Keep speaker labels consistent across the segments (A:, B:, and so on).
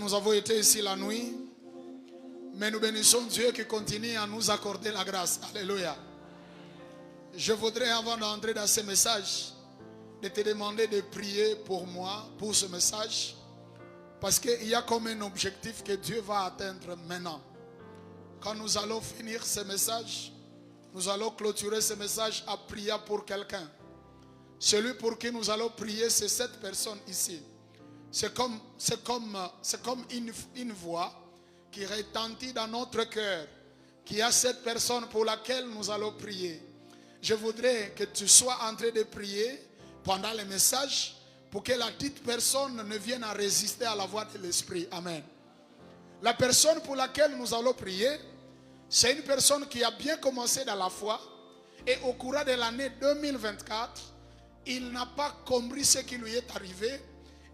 A: nous avons été ici la nuit, mais nous bénissons Dieu qui continue à nous accorder la grâce. Alléluia. Je voudrais, avant d'entrer dans ce message, de te demander de prier pour moi, pour ce message, parce qu'il y a comme un objectif que Dieu va atteindre maintenant. Quand nous allons finir ce message, nous allons clôturer ce message à prier pour quelqu'un. Celui pour qui nous allons prier, c'est cette personne ici. C'est comme une voix qui retentit dans notre cœur, qui a cette personne pour laquelle nous allons prier. Je voudrais que tu sois en train de prier pendant le message pour que la dite personne ne vienne à résister à la voix de l'Esprit. Amen. La personne pour laquelle nous allons prier, c'est une personne qui a bien commencé dans la foi et au cours de l'année 2024, il n'a pas compris ce qui lui est arrivé.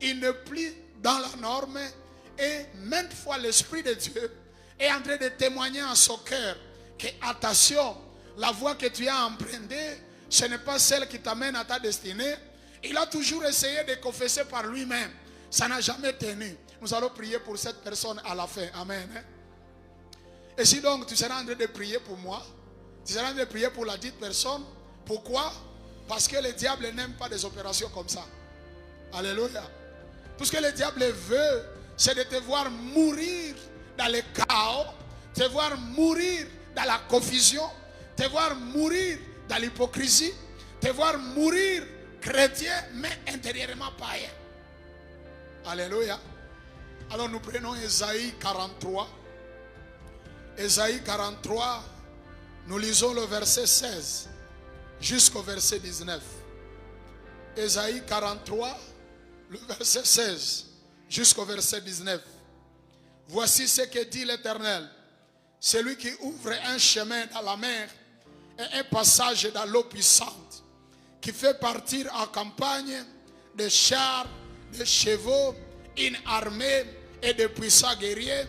A: Il ne plie dans la norme et maintes fois l'Esprit de Dieu est en train de témoigner à son cœur que attention, la voie que tu as empruntée, ce n'est pas celle qui t'amène à ta destinée. Il a toujours essayé de confesser par lui-même. Ça n'a jamais tenu. Nous allons prier pour cette personne à la fin. Amen. Et si donc tu seras en train de prier pour moi, tu seras en train de prier pour la dite personne. Pourquoi? Parce que le diable n'aime pas des opérations comme ça. Alléluia. Tout ce que le diable veut, c'est de te voir mourir dans le chaos, te voir mourir dans la confusion, te voir mourir dans l'hypocrisie, te voir mourir chrétien, mais intérieurement païen. Alléluia. Alors nous prenons Ésaïe 43. Ésaïe 43, nous lisons le verset 16 jusqu'au verset 19. Ésaïe 43, le verset 16 jusqu'au verset 19. Voici ce que dit l'Éternel. Celui qui ouvre un chemin dans la mer et un passage dans l'eau puissante, qui fait partir en campagne des chars, des chevaux, une armée et de puissants guerriers.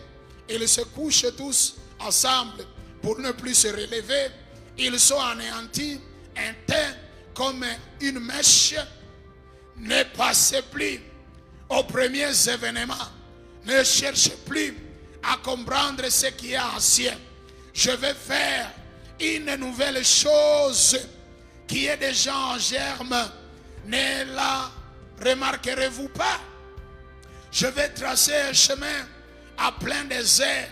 A: Ils se couchent tous ensemble pour ne plus se relever. Ils sont anéantis, éteints comme une mèche. Ne passez plus aux premiers événements. Ne cherchez plus à comprendre ce qui est ancien. Je vais faire une nouvelle chose qui est déjà en germe. Ne la remarquerez-vous pas? Je vais tracer un chemin à plein désert,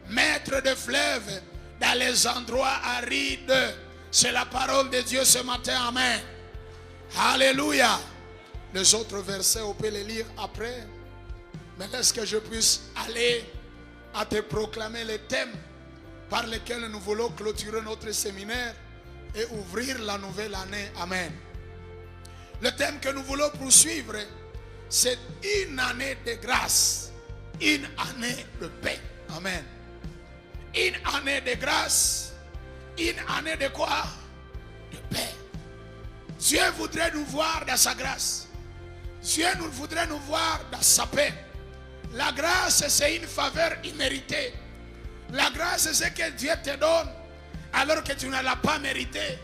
A: mettre des fleuves dans les endroits arides. C'est la parole de Dieu ce matin. Amen. Alléluia. Les autres versets, on peut les lire après. Mais laisse que je puisse aller à te proclamer les thèmes par lesquels nous voulons clôturer notre séminaire et ouvrir la nouvelle année. Amen. Le thème que nous voulons poursuivre, c'est une année de grâce, une année de paix. Amen. Une année de grâce, une année de quoi? De paix. Dieu voudrait nous voir dans sa grâce. Dieu voudrait nous voir dans sa paix. La grâce, c'est une faveur imméritée. La grâce, c'est ce que Dieu te donne alors que tu ne l'as pas mérité.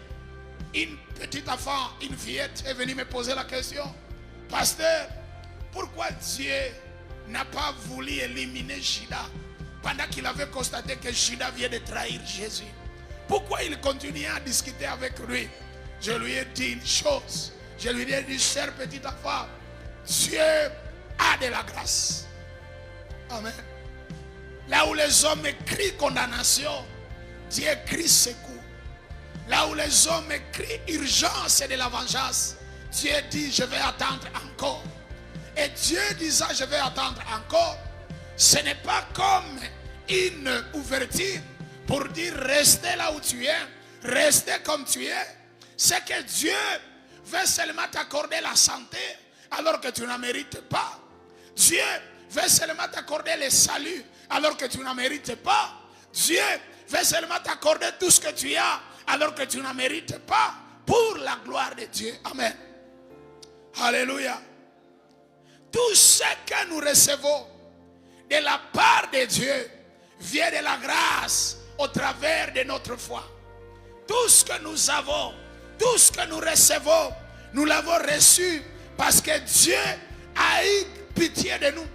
A: Une petite enfant, une fillette est venue me poser la question: Pasteur, pourquoi Dieu n'a pas voulu éliminer Judas pendant qu'il avait constaté que Judas vient de trahir Jésus? Pourquoi il continuait à discuter avec lui? Je lui ai dit une chose. Je lui ai dit: cher petit enfant, Dieu a de la grâce. Amen. Là où les hommes crient condamnation, Dieu crie secours. Là où les hommes crient urgence et de la vengeance, Dieu dit: je vais attendre encore. Et Dieu disant: je vais attendre encore, ce n'est pas comme une ouverture pour dire: restez là où tu es, restez comme tu es. C'est que Dieu veut seulement t'accorder la santé alors que tu n'en mérites pas. Dieu veut seulement t'accorder le salut alors que tu n'en mérites pas. Dieu veut seulement t'accorder tout ce que tu as alors que tu n'en mérites pas, pour la gloire de Dieu. Amen. Alléluia. Tout ce que nous recevons de la part de Dieu vient de la grâce au travers de notre foi. Tout ce que nous avons, tout ce que nous recevons, nous l'avons reçu parce que Dieu a eu pitié de nous.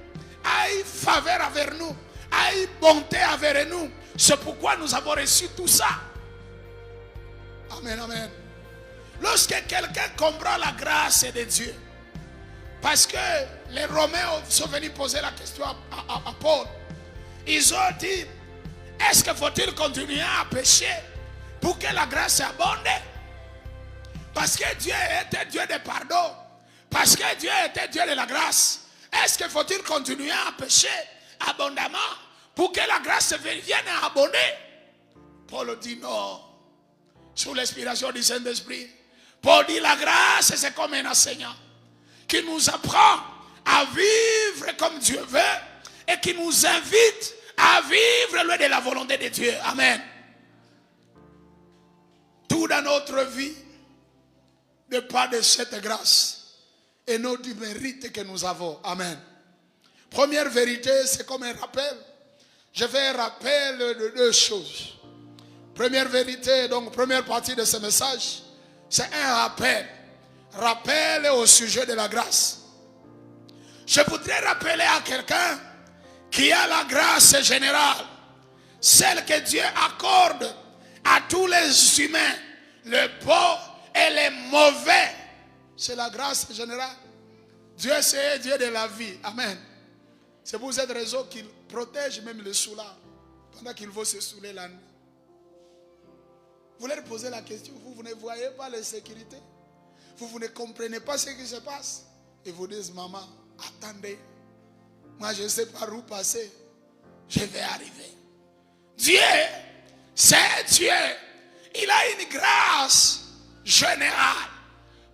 A: aille faveur envers nous, aille bonté envers nous. C'est pourquoi nous avons reçu tout ça. Amen, amen. Lorsque quelqu'un comprend la grâce de Dieu, parce que les Romains sont venus poser la question à Paul, ils ont dit, est-ce qu'il faut-il continuer à pécher pour que la grâce abonde? Parce que Dieu était Dieu de pardon, parce que Dieu était Dieu de la grâce, est-ce qu'il faut-il continuer à pécher abondamment pour que la grâce vienne abonder? Paul dit non. Sous l'inspiration du Saint-Esprit, Paul dit la grâce c'est comme un enseignant qui nous apprend à vivre comme Dieu veut et qui nous invite à vivre loin de la volonté de Dieu. Amen. Tout dans notre vie dépend de cette grâce et non du mérite que nous avons. Amen. Première vérité, c'est comme un rappel. Je fais un rappel de deux choses. Première vérité, donc première partie de ce message, c'est un rappel. Rappel au sujet de la grâce. Je voudrais rappeler à quelqu'un qui a la grâce générale, celle que Dieu accorde à tous les humains, les bons et les mauvais. C'est la grâce générale. Dieu c'est Dieu de la vie. Amen. C'est pour cette raison qu'il protège même les soulard pendant qu'ils vont se saouler la nuit. Vous leur posez la question, vous ne voyez pas les sécurités, vous ne comprenez pas ce qui se passe. Et vous dites, maman, attendez, moi je ne sais pas où passer, je vais arriver. Dieu, c'est Dieu. Il a une grâce générale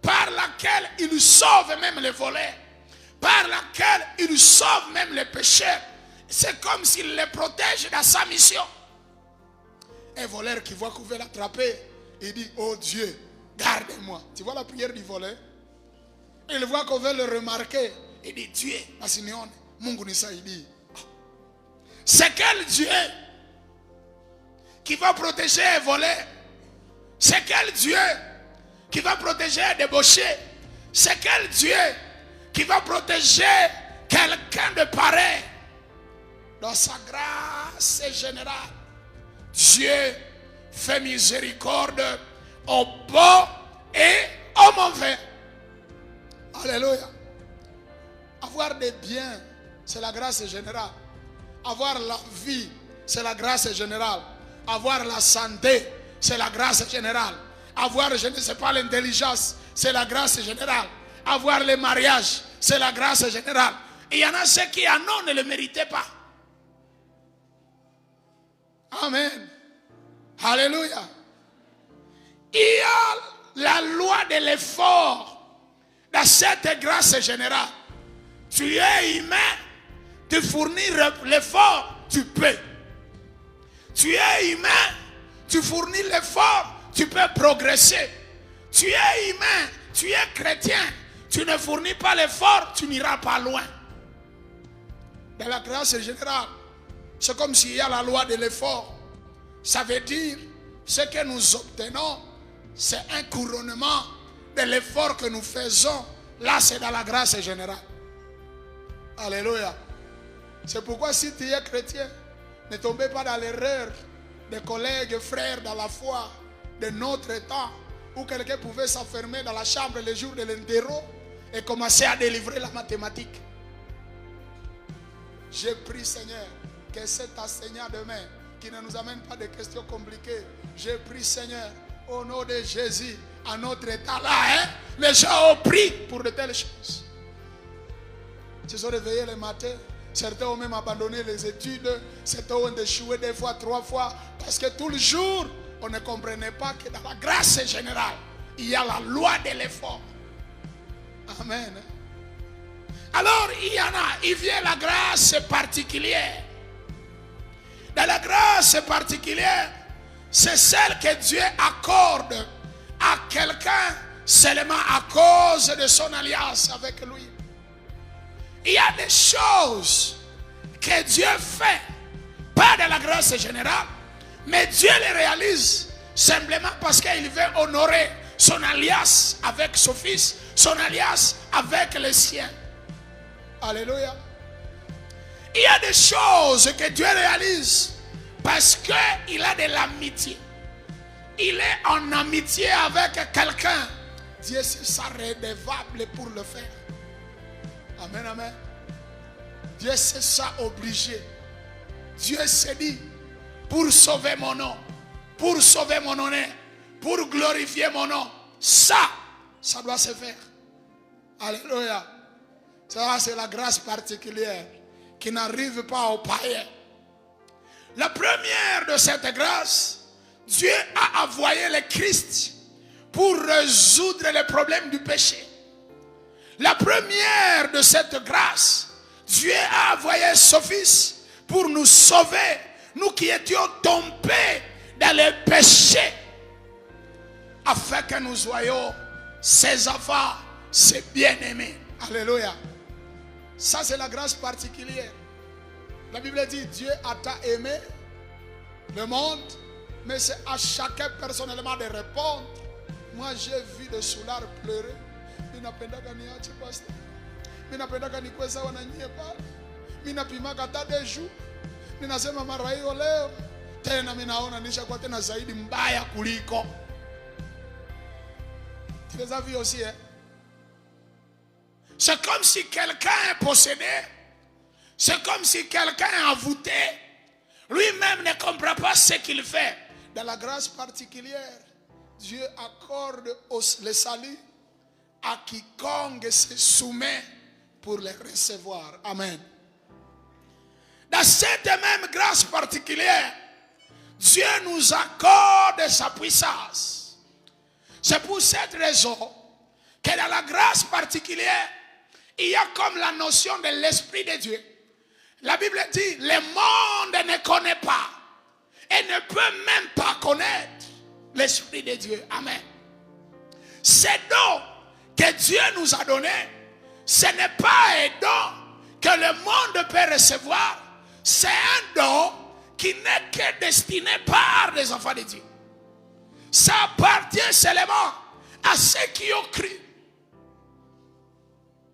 A: par laquelle il sauve même les voleurs, par laquelle il sauve même les pécheurs. C'est comme s'il les protège dans sa mission. Un voleur qui voit qu'on veut l'attraper, il dit, oh Dieu, garde-moi. Tu vois la prière du voleur? Il voit qu'on veut le remarquer, il dit, Dieu, il dit, c'est quel Dieu qui va protéger un voleur? C'est quel Dieu qui va protéger un débauché? C'est quel Dieu qui va protéger quelqu'un de pareil? Dans sa grâce générale, Dieu fait miséricorde aux bons et aux mauvais. Alléluia. Avoir des biens, c'est la grâce générale. Avoir la vie, c'est la grâce générale. Avoir la santé, c'est la grâce générale. Avoir, je ne sais pas, l'intelligence, c'est la grâce générale. Avoir le mariage, c'est la grâce générale. Et il y en a ceux qui en ont ne le méritaient pas. Amen. Alléluia. Il y a la loi de l'effort dans cette grâce générale. Tu es humain, tu fournis l'effort, tu peux. Tu es humain, tu fournis l'effort, tu peux progresser. Tu es humain, tu es chrétien, tu ne fournis pas l'effort, tu n'iras pas loin. Dans la grâce générale, c'est comme s'il y a la loi de l'effort. Ça veut dire, ce que nous obtenons, c'est un couronnement de l'effort que nous faisons. Là, c'est dans la grâce générale. Alléluia. C'est pourquoi si tu es chrétien, ne tombez pas dans l'erreur des collègues, frères dans la foi de notre temps, où quelqu'un pouvait s'enfermer dans la chambre le jour de l'interro et commencer à délivrer la mathématique. J'ai pris, Seigneur, que cet enseignant demain, qui ne nous amène pas de questions compliquées, j'ai pris, Seigneur, au nom de Jésus, à notre état là, les gens ont pris pour de telles choses. Ils se sont réveillés le matin. Certains ont même abandonné les études. Certains ont échoué 2 fois, 3 fois. Parce que tout le jour, on ne comprenait pas que dans la grâce générale, il y a la loi de l'effort. Amen. Alors, il y en a. Il vient la grâce particulière. Dans la grâce particulière, c'est celle que Dieu accorde à quelqu'un seulement à cause de son alliance avec lui. Il y a des choses que Dieu fait, pas de la grâce générale, mais Dieu les réalise simplement parce qu'il veut honorer son alliance avec son fils, son alliance avec les siens. Alléluia. Il y a des choses que Dieu réalise parce qu'il a de l'amitié. Il est en amitié avec quelqu'un. Dieu se sent redevable pour le faire. Amen, amen. Dieu se sent obligé. Dieu se dit, pour sauver mon nom, pour sauver mon honneur, pour glorifier mon nom, ça doit se faire. Alléluia. Ça, c'est la grâce particulière qui n'arrive pas aux païens. La première de cette grâce, Dieu a envoyé le Christ pour résoudre les problèmes du péché. La première de cette grâce, Dieu a envoyé son Fils pour nous sauver, nous qui étions tombés dans le péché, afin que nous soyons ses enfants, ses bien-aimés. Alléluia. Ça, c'est la grâce particulière. La Bible dit, Dieu a tant aimé le monde, mais c'est à chacun personnellement de répondre. Moi, j'ai vu des soulards pleurer. Minapendaka niache pastor. Minapendaka nikweza wananyiepa. Minapimaka hata deju. Minasema mara hiyo leo tena minaona nishakuwa tena zaidi mbaya kuliko. Tu les as vus aussi, hein? C'est comme si quelqu'un est possédé. C'est comme si quelqu'un est envoûté. Lui-même ne comprend pas ce qu'il fait. Dans la grâce particulière, Dieu accorde le salut à quiconque se soumet pour le recevoir. Amen. Dans cette même grâce particulière, Dieu nous accorde sa puissance. C'est pour cette raison que dans la grâce particulière, il y a comme la notion de l'Esprit de Dieu. La Bible dit, le monde ne connaît pas et ne peut même pas connaître l'Esprit de Dieu. Amen. Ces dons que Dieu nous a donnés, ce n'est pas un don que le monde peut recevoir. C'est un don qui n'est que destiné par les enfants de Dieu. Ça appartient seulement à ceux qui ont cru.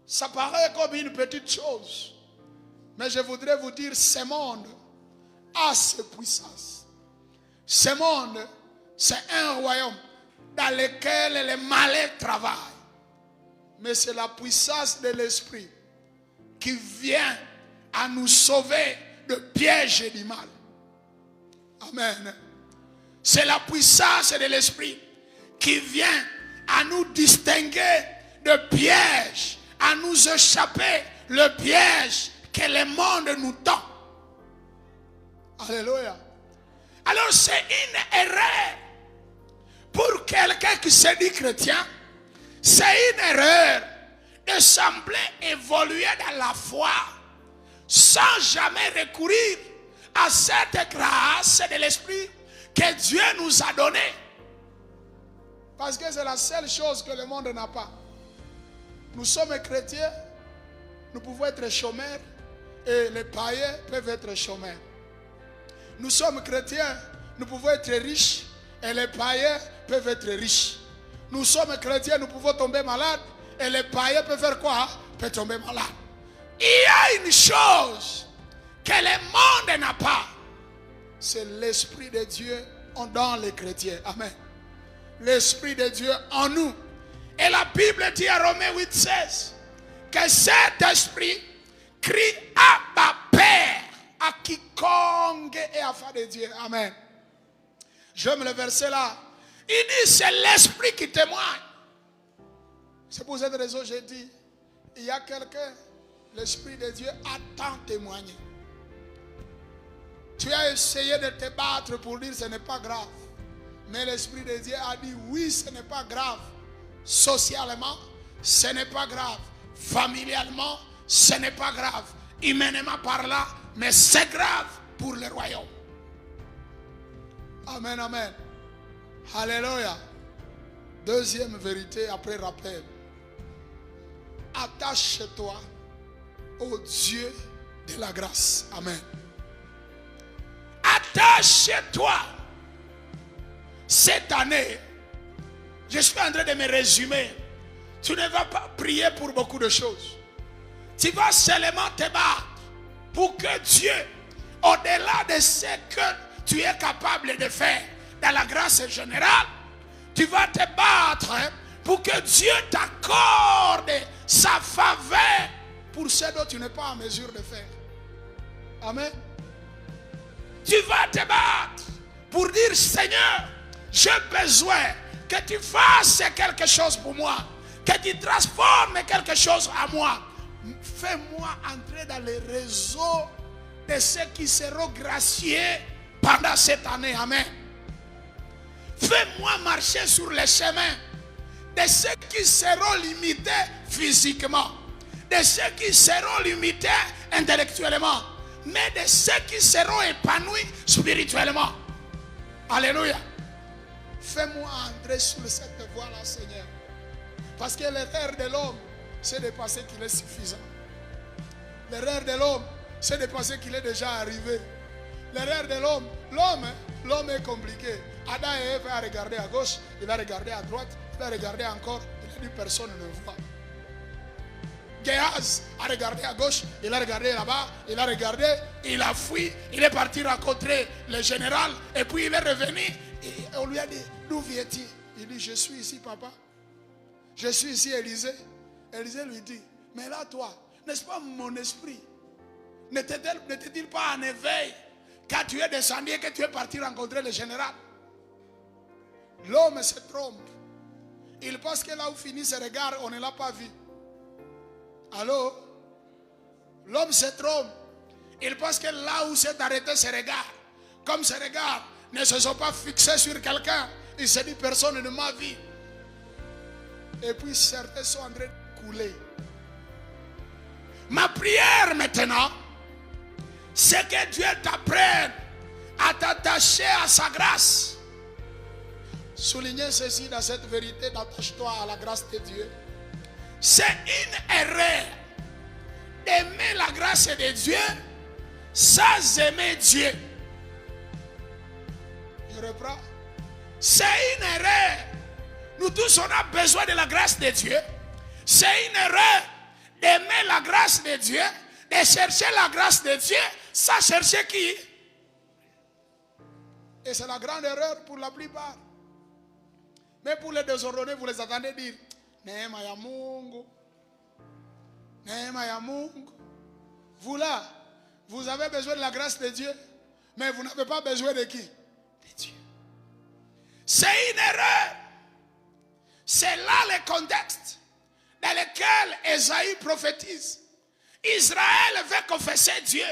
A: Ça paraît comme une petite chose. Mais je voudrais vous dire, ce monde a ses puissances. Ce monde, c'est un royaume dans lequel les malins travaillent. Mais c'est la puissance de l'Esprit qui vient à nous sauver de pièges et du mal. Amen. C'est la puissance de l'Esprit qui vient à nous distinguer de pièges, à nous échapper le piège que le monde nous tend. Alléluia. Alors c'est une erreur pour quelqu'un qui se dit chrétien. C'est une erreur de sembler évoluer dans la foi sans jamais recourir à cette grâce de l'Esprit que Dieu nous a donnée. Parce que c'est la seule chose que le monde n'a pas. Nous sommes chrétiens, nous pouvons être chômeurs et les païens peuvent être chômeurs. Nous sommes chrétiens, nous pouvons être riches et les païens peuvent être riches. Nous sommes chrétiens, nous pouvons tomber malades et les païens peuvent faire quoi? Peuvent tomber malades. Il y a une chose que le monde n'a pas. C'est l'Esprit de Dieu dans les chrétiens. Amen. L'Esprit de Dieu en nous. Et la Bible dit à Romains 8,16 que cet esprit crie Abba Père à quiconque est enfant de Dieu. Amen. J'aime le verset là. Il dit c'est l'esprit qui témoigne. C'est pour cette raison que j'ai dit, il y a quelqu'un, l'Esprit de Dieu a tant témoigné. Tu as essayé de te battre pour dire ce n'est pas grave. Mais l'Esprit de Dieu a dit oui, ce n'est pas grave. Socialement, ce n'est pas grave. Familialement, ce n'est pas grave. Humainement parlant, mais c'est grave pour le royaume. Amen, amen. Alléluia. Deuxième vérité après rappel. Attache-toi au Dieu de la grâce. Amen. Attache-toi. Cette année, je suis en train de me résumer. Tu ne vas pas prier pour beaucoup de choses. Tu vas seulement te battre pour que Dieu, au-delà de ce que tu es capable de faire dans la grâce générale, tu vas te battre pour que Dieu t'accorde sa faveur pour ce dont tu n'es pas en mesure de faire. Amen. Tu vas te battre pour dire, Seigneur, j'ai besoin que tu fasses quelque chose pour moi, que tu transformes quelque chose à moi. Fais-moi entrer dans les réseaux de ceux qui seront graciés pendant cette année. Amen. Fais-moi marcher sur les chemins de ceux qui seront limités physiquement, de ceux qui seront limités intellectuellement, mais de ceux qui seront épanouis spirituellement. Alléluia. Fais-moi entrer sur cette voie-là, Seigneur. Parce que l'erreur de l'homme, c'est de penser qu'il est suffisant. L'erreur de l'homme, c'est de penser qu'il est déjà arrivé. L'erreur de l'homme est compliqué. Adam et Ève va regarder à gauche, il va regarder à droite, il va regarder encore, il a dit personne ne voit. Géhaz a regardé à gauche, il a regardé là-bas, il a regardé, il a fui, il est parti rencontrer le général, et puis il est revenu, et on lui a dit, d'où viens-tu? Il dit, je suis ici, papa. Je suis ici, Élisée. Élisée lui dit, mais là, toi, n'est-ce pas mon esprit? N'était-il pas en éveil quand tu es descendu et que tu es parti rencontrer le général? L'homme se trompe. Il pense que là où finit ses regards, on ne l'a pas vu. Allô? L'homme se trompe. Il pense que là où s'est arrêté ses regards, comme ses regards ne se sont pas fixés sur quelqu'un, il se dit personne ne m'a vu. Et puis certains sont en train de couler. Ma prière maintenant, c'est que Dieu t'apprenne à t'attacher à sa grâce. Soulignez ceci dans cette vérité, d'attache-toi à la grâce de Dieu. C'est une erreur d'aimer la grâce de Dieu sans aimer Dieu. Je reprends. C'est une erreur. Nous tous, on a besoin de la grâce de Dieu. C'est une erreur d'aimer la grâce de Dieu, de chercher la grâce de Dieu sans chercher qui? Et c'est la grande erreur pour la plupart. Mais pour les désordonnés, vous les entendez dire Neema ya Mungu. Neema ya Mungu. Vous là, vous avez besoin de la grâce de Dieu, mais vous n'avez pas besoin de qui? De Dieu. C'est une erreur. C'est là le contexte dans lequel Ésaïe prophétise. Israël veut confesser Dieu.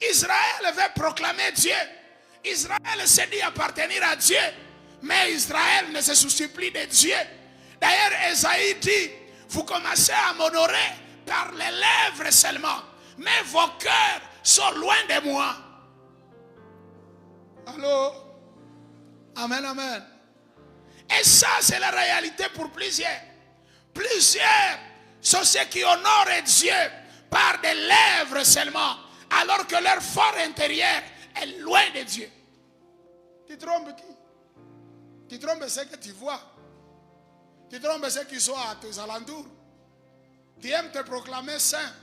A: Israël veut proclamer Dieu. Israël se dit appartenir à Dieu. Mais Israël ne se soucie plus de Dieu. D'ailleurs, Ésaïe dit, vous commencez à m'honorer par les lèvres seulement, mais vos cœurs sont loin de moi. Allô? Amen, amen. Et ça, c'est la réalité pour plusieurs. Plusieurs sont ceux qui honorent Dieu par des lèvres seulement, alors que leur fort intérieur est loin de Dieu. Tu trompes qui? Tu trompes ceux que tu vois. Tu trompes ceux qui sont à tes alentours. Tu aimes te proclamer saint.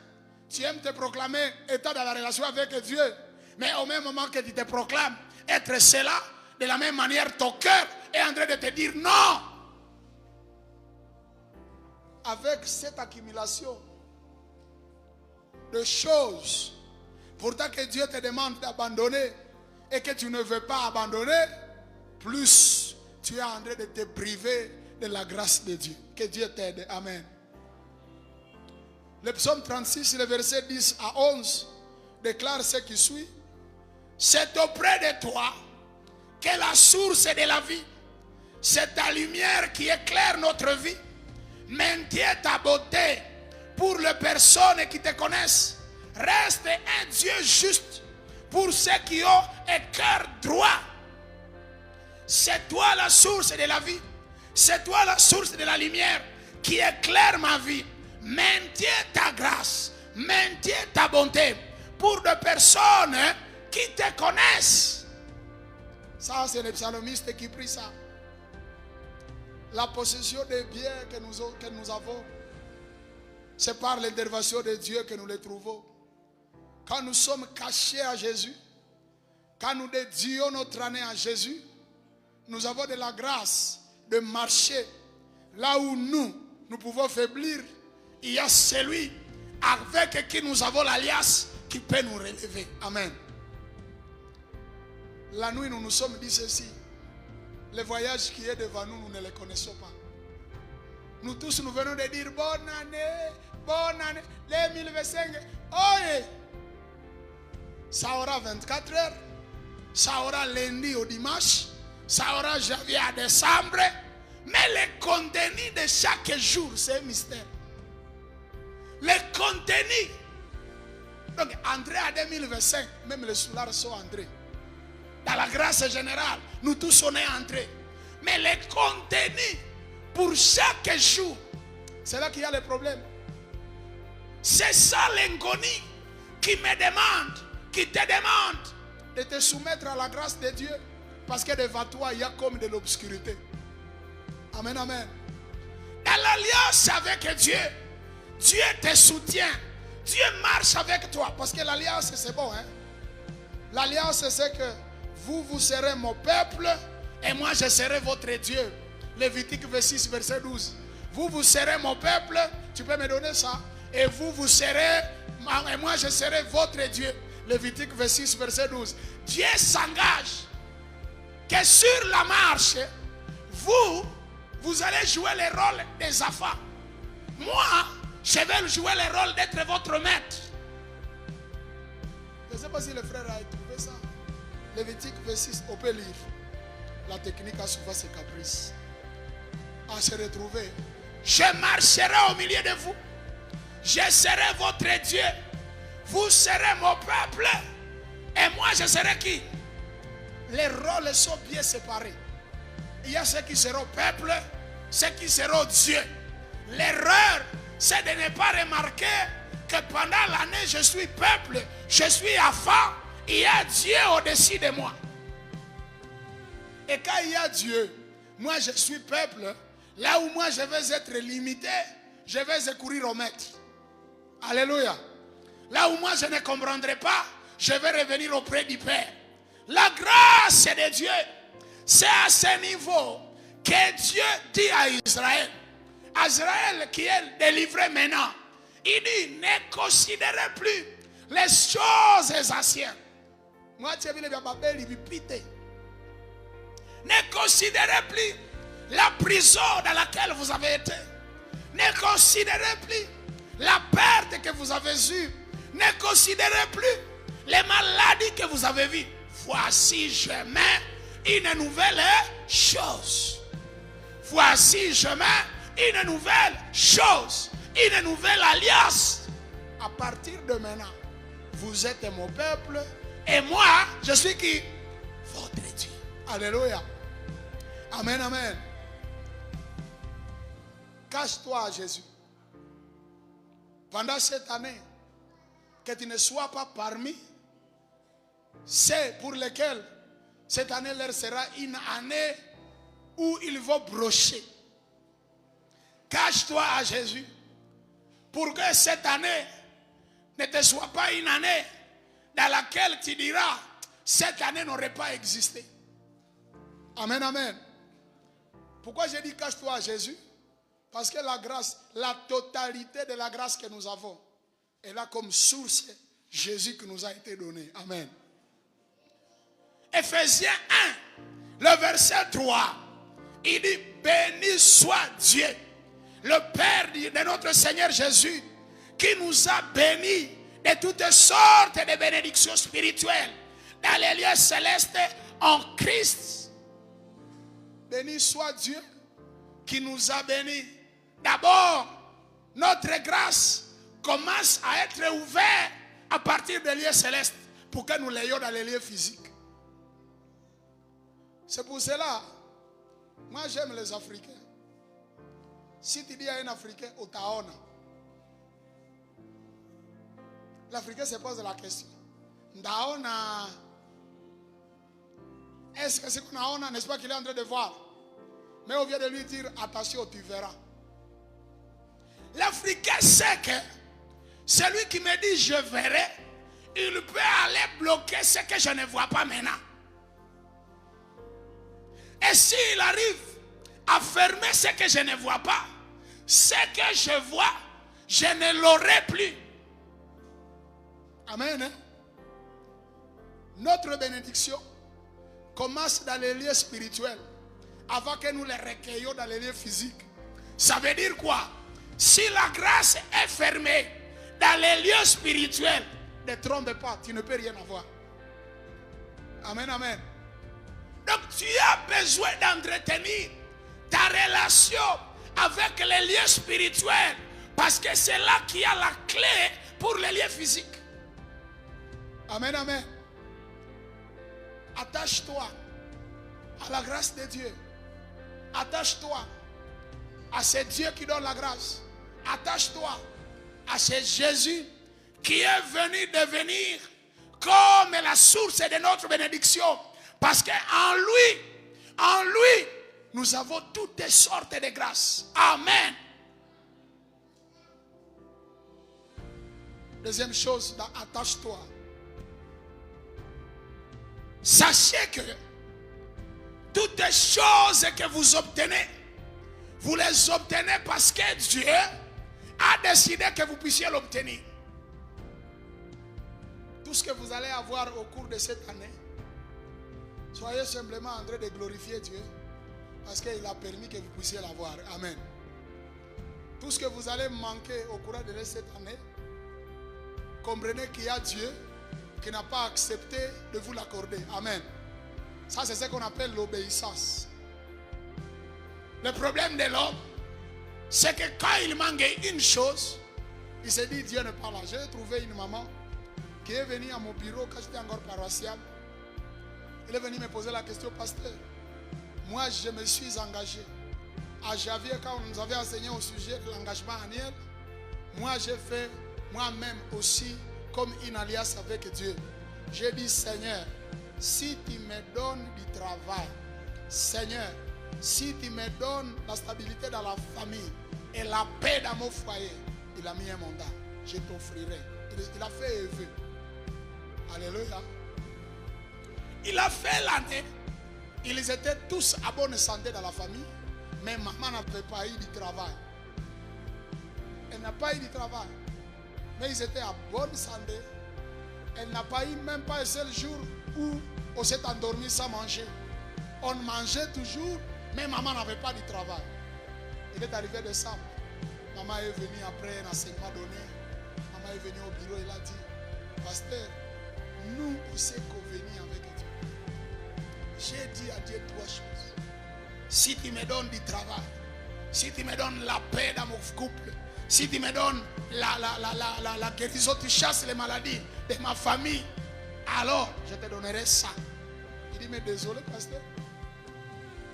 A: Tu aimes te proclamer étant dans la relation avec Dieu. Mais au même moment que tu te proclames être cela, de la même manière, ton cœur est en train de te dire non. Avec cette accumulation de choses, pourtant que Dieu te demande d'abandonner et que tu ne veux pas abandonner, plus tu es en train de te priver de la grâce de Dieu. Que Dieu t'aide. Amen. Le psaume 36, le verset 10 à 11, déclare ce qui suit. C'est auprès de toi qu'est la source de la vie. C'est ta lumière qui éclaire notre vie. Maintiens ta beauté pour les personnes qui te connaissent. Reste un Dieu juste pour ceux qui ont un cœur droit. C'est toi la source de la vie. C'est toi la source de la lumière qui éclaire ma vie. Maintiens ta grâce, maintiens ta bonté pour des personnes qui te connaissent. Ça, c'est le psalmiste qui prie ça. La possession des biens que nous avons, c'est par l'intervention de Dieu que nous les trouvons. quand nous sommes cachés à Jésus, quand nous dédions notre année à Jésus, nous avons de la grâce de marcher là où nous pouvons faiblir. Il y a celui avec qui nous avons l'alliance qui peut nous relever. Amen. La nuit, nous nous sommes dit ceci. Le voyage qui est devant nous, nous ne le connaissons pas. Nous tous, nous venons de dire bonne année, 2025. Oh, ça aura 24 heures. Ça aura lundi au dimanche. Ça aura janvier à décembre. Mais le contenu de chaque jour, c'est un mystère. Le contenu. Donc, André à 2025, même les soulars sont André. Dans la grâce générale, nous tous on est entrés. Mais le contenu pour chaque jour, c'est là qu'il y a le problème. C'est ça l'inconnu qui me demande, qui te demande de te soumettre à la grâce de Dieu. Parce que devant toi, il y a comme de l'obscurité. Amen, amen. Dans l'alliance avec Dieu, Dieu te soutient. Dieu marche avec toi. Parce que l'alliance, c'est bon. Hein? L'alliance, c'est que vous serez mon peuple et moi, je serai votre Dieu. Lévitique 26, verset 12. Vous serez mon peuple. Tu peux me donner ça? Et vous serez, et moi, je serai votre Dieu. Lévitique 26, verset 12. Dieu s'engage que sur la marche, vous allez jouer le rôle des enfants. Moi, je vais jouer le rôle d'être votre maître. Je ne sais pas si le frère a trouvé ça. Lévitique 26, on peut lire. La technique a souvent ses caprices. À se retrouver. Je marcherai au milieu de vous. Je serai votre Dieu. Vous serez mon peuple. Et moi, je serai qui? Les rôles sont bien séparés. Il y a ceux qui seront peuple, ceux qui seront Dieu. L'erreur, c'est de ne pas remarquer que pendant l'année, je suis peuple, je suis enfant. Il y a Dieu au-dessus de moi. Et quand il y a Dieu, moi je suis peuple. Là où moi je vais être limité, je vais courir au maître. Alléluia. Là où moi je ne comprendrai pas, je vais revenir auprès du Père. La grâce de Dieu, c'est à ce niveau que Dieu dit à Israël. Israël qui est délivré maintenant. Il dit, ne considérez plus les choses anciennes. Moi, tu as vu les babel, il pité. Ne considérez plus la prison dans laquelle vous avez été. Ne considérez plus la perte que vous avez eue. Ne considérez plus les maladies que vous avez vues. Voici, je mets une nouvelle chose. Voici, je mets une nouvelle chose. Une nouvelle alliance. À partir de maintenant, vous êtes mon peuple. Et moi, je suis qui? Votre Dieu. Alléluia. Amen, amen. Cache-toi à Jésus. Pendant cette année, que tu ne sois pas parmi ceux pour lesquels cette année leur sera une année où ils vont brocher. Cache-toi à Jésus pour que cette année ne te soit pas une année dans laquelle tu diras cette année n'aurait pas existé. Amen, amen. Pourquoi j'ai dit cache-toi à Jésus? Parce que la grâce, la totalité de la grâce que nous avons est là comme source Jésus qui nous a été donné. Amen. Ephésiens 1, le verset 3, il dit béni soit Dieu, le Père de notre Seigneur Jésus, qui nous a bénis de toutes sortes de bénédictions spirituelles dans les lieux célestes en Christ. Béni soit Dieu qui nous a bénis. D'abord, notre grâce commence à être ouverte à partir des lieux célestes pour que nous l'ayons dans les lieux physiques. C'est pour cela, moi j'aime les Africains. Si tu dis à un Africain, Otaona, l'Africain se pose la question. Ndaona, est-ce que c'est qu'on a, n'est-ce pas qu'il est en train de voir? Mais on vient de lui dire, attention, tu verras. L'Africain sait que celui qui me dit je verrai, il peut aller bloquer ce que je ne vois pas maintenant. Et s'il arrive à fermer ce que je ne vois pas, ce que je vois, je ne l'aurai plus. Amen. Hein? Notre bénédiction commence dans les lieux spirituels avant que nous les recueillions dans les lieux physiques. Ça veut dire quoi? Si la grâce est fermée dans les lieux spirituels, ne trompe pas, tu ne peux rien avoir. Amen, amen. Donc tu as besoin d'entretenir ta relation avec les lieux spirituels parce que c'est là qu'il y a la clé pour les lieux physiques. Amen, amen. Attache-toi à la grâce de Dieu. Attache-toi à ce Dieu qui donne la grâce. Attache-toi à ce Jésus qui est venu devenir comme la source de notre bénédiction. Parce qu'en lui, nous avons toutes sortes de grâces. Amen. Deuxième chose, attache-toi. Sachez que toutes les choses que vous obtenez, vous les obtenez parce que Dieu a décidé que vous puissiez l'obtenir. Tout ce que vous allez avoir au cours de cette année, soyez simplement en train de glorifier Dieu parce qu'il a permis que vous puissiez l'avoir. Amen. Tout ce que vous allez manquer au cours de cette année, comprenez qu'il y a Dieu qui n'a pas accepté de vous l'accorder. Amen. Ça, c'est ce qu'on appelle l'obéissance. Le problème de l'homme, c'est que quand il manque une chose, il se dit Dieu n'est pas là. J'ai trouvé une maman qui est venue à mon bureau quand j'étais encore paroissial. Elle est venue me poser la question, pasteur. Moi, je me suis engagé. À Javier, quand on nous avait enseigné au sujet de l'engagement annuel, moi, j'ai fait moi-même aussi comme une alliance avec Dieu. J'ai dit, Seigneur, si tu me donnes du travail, Seigneur, si tu me donnes la stabilité dans la famille et la paix dans mon foyer, il a mis un mandat, je t'offrirai. Il a fait vœu. Alléluia. Il a fait l'année. Ils étaient tous à bonne santé dans la famille, mais maman n'avait pas eu du travail. Elle n'a pas eu du travail. Mais ils étaient à bonne santé. Elle n'a pas eu même pas un seul jour où on s'est endormi sans manger. On mangeait toujours, mais maman n'avait pas de travail. Il est arrivé décembre. Maman est venue après un enseignement donné. Maman est venue au bureau, il a dit, pasteur, nous aussi convenus avec Dieu. J'ai dit à Dieu trois choses. Si tu me donnes du travail, si tu me donnes la paix dans mon couple, si tu me donnes la guérison, tu chasses les maladies de ma famille, alors je te donnerai ça. Il dit, mais désolé, pasteur,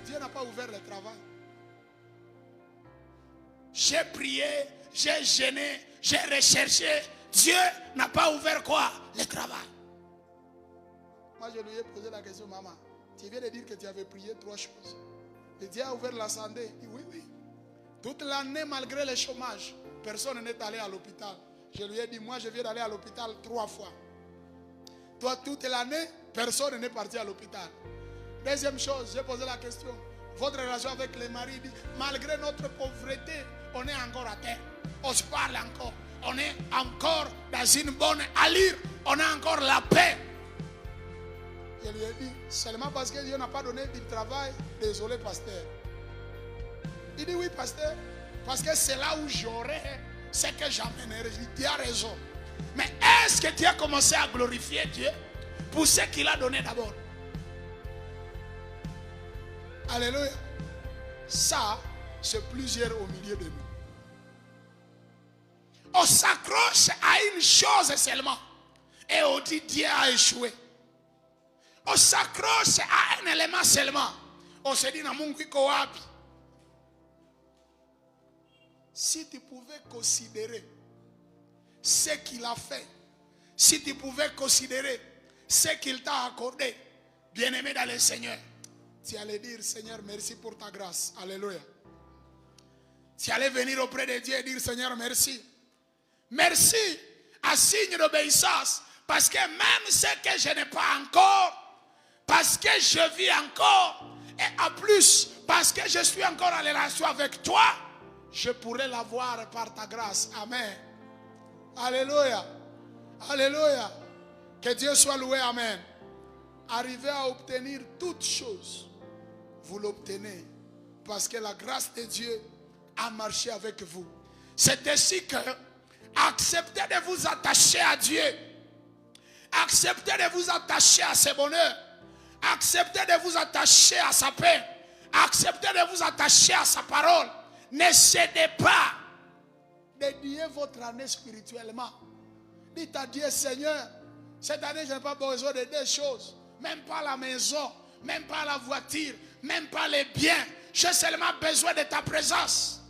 A: Dieu n'a pas ouvert le travail. J'ai prié, j'ai gêné, j'ai recherché. Dieu n'a pas ouvert quoi? Le travail. Moi, je lui ai posé la question, maman, tu viens de dire que tu avais prié trois choses. Et Dieu a ouvert la santé. Il dit, oui, oui. Toute l'année, malgré le chômage, personne n'est allé à l'hôpital. Je lui ai dit, moi, je viens d'aller à l'hôpital 3 fois. Toi, toute l'année, personne n'est parti à l'hôpital. Deuxième chose, j'ai posé la question. Votre relation avec les maris dit, malgré notre pauvreté, on est encore à terre. On se parle encore. On est encore dans une bonne allure. On a encore la paix. Je lui ai dit, seulement parce que Dieu n'a pas donné du travail, désolé, pasteur. Il dit, oui, pasteur, parce que c'est là où j'aurai ce que j'amènerai. Je lui dis, tu as raison. Mais est-ce que tu as commencé à glorifier Dieu pour ce qu'il a donné d'abord? Alléluia. Ça, c'est plusieurs au milieu de nous. On s'accroche à une chose seulement et on dit Dieu a échoué. On s'accroche à un élément seulement. On se dit, si tu pouvais considérer ce qu'il a fait, si tu pouvais considérer ce qu'il t'a accordé, bien-aimé dans le Seigneur, tu allais dire, Seigneur, merci pour ta grâce. Alléluia. Tu allais venir auprès de Dieu et dire, Seigneur, merci. Merci à signe d'obéissance. parce que même ce que je n'ai pas encore, parce que je vis encore, et en plus, parce que je suis encore en relation avec toi, je pourrai l'avoir par ta grâce. Amen. Alléluia. Alléluia. Que Dieu soit loué. Amen. Arrivez à obtenir toutes choses, vous l'obtenez parce que la grâce de Dieu a marché avec vous. C'est ainsi que acceptez de vous attacher à Dieu. Acceptez de vous attacher à ses bonheurs. Acceptez de vous attacher à sa paix. Acceptez de vous attacher à sa parole. Ne cédez pas. Dédiez votre année spirituellement. Dites à Dieu, Seigneur, cette année je n'ai pas besoin de deux choses. Même pas la maison, même pas la voiture, même pas les biens. J'ai seulement besoin de ta présence.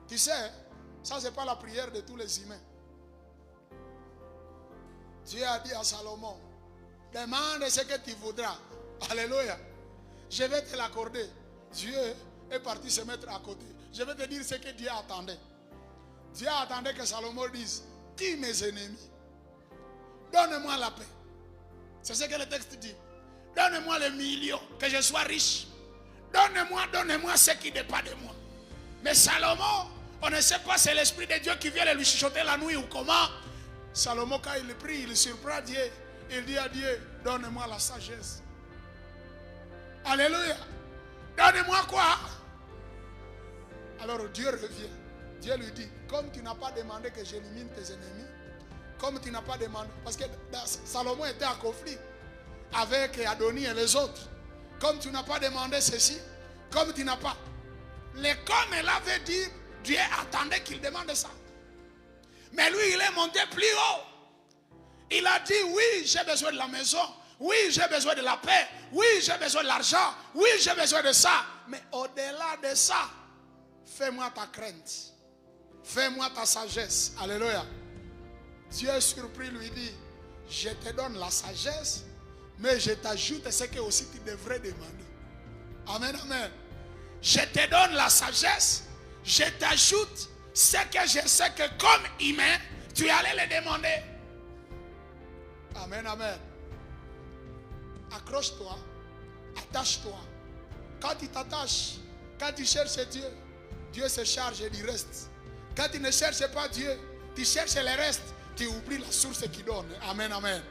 A: Tu sais, ça c'est pas la prière de tous les humains. Dieu a dit à Salomon, demande ce que tu voudras. Alléluia. Je vais te l'accorder. Dieu est parti se mettre à côté. Je vais te dire ce que Dieu attendait. Dieu attendait que Salomon dise, tue mes ennemis. Donne-moi la paix. C'est ce que le texte dit. Donne-moi les millions, que je sois riche. Donne-moi ce qui dépend de moi. Mais Salomon, on ne sait pas, c'est l'Esprit de Dieu qui vient lui chuchoter la nuit ou comment. Salomon, quand il prie, il surprend Dieu. Il dit à Dieu, donne-moi la sagesse. Alléluia. Donne-moi quoi? Alors Dieu revient. Dieu lui dit, comme tu n'as pas demandé que j'élimine tes ennemis, comme tu n'as pas demandé, parce que Salomon était en conflit avec Adonie et les autres. Comme tu n'as pas demandé ceci, comme tu n'as pas. Comme elle avait dit, Dieu attendait qu'il demande ça. Mais lui, il est monté plus haut. Il a dit, oui, j'ai besoin de la maison. Oui, j'ai besoin de la paix. Oui, j'ai besoin de l'argent. Oui, j'ai besoin de ça. Mais au-delà de ça, fais-moi ta crainte. Fais-moi ta sagesse. Alléluia. Dieu surpris lui dit, je te donne la sagesse, mais je t'ajoute ce que aussi tu devrais demander. Amen, amen. Je te donne la sagesse, je t'ajoute ce que je sais que comme humain, tu allais le demander. Amen, amen. Accroche-toi, attache-toi. Quand tu t'attaches, quand tu cherches Dieu, Dieu se charge du reste. Quand tu ne cherches pas Dieu, tu cherches le reste. Tu oublies la source qui donne. Amen, amen.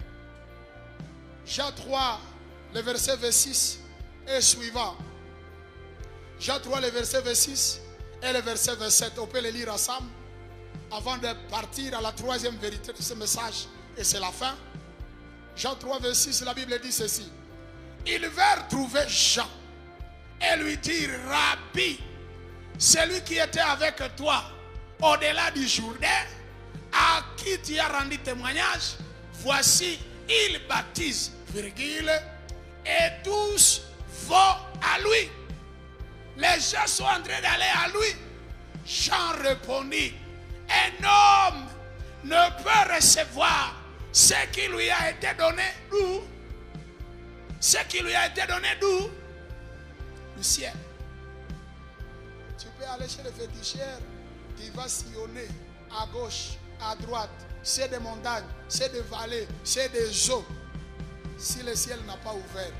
A: Jean 3, le verset 26 et suivant. Jean 3, le verset 26 et le verset 27. On peut les lire ensemble avant de partir à la troisième vérité de ce message. Et c'est la fin. Jean 3, 26, la Bible dit ceci. Ils vinrent trouver Jean et lui dire, Rabbi, celui qui était avec toi au-delà du Jourdain, à qui tu as rendu témoignage, voici, il baptise, virgule, et tous vont à lui. Les gens sont en train d'aller à lui. Jean répondit, un homme ne peut recevoir ce qui lui a été donné d'où? Ce qui lui a été donné d'où? Du ciel. Tu peux aller chez le féticheur, tu vas sillonner à gauche, à droite, c'est des montagnes, c'est des vallées, c'est des eaux. Si le ciel n'a pas ouvert,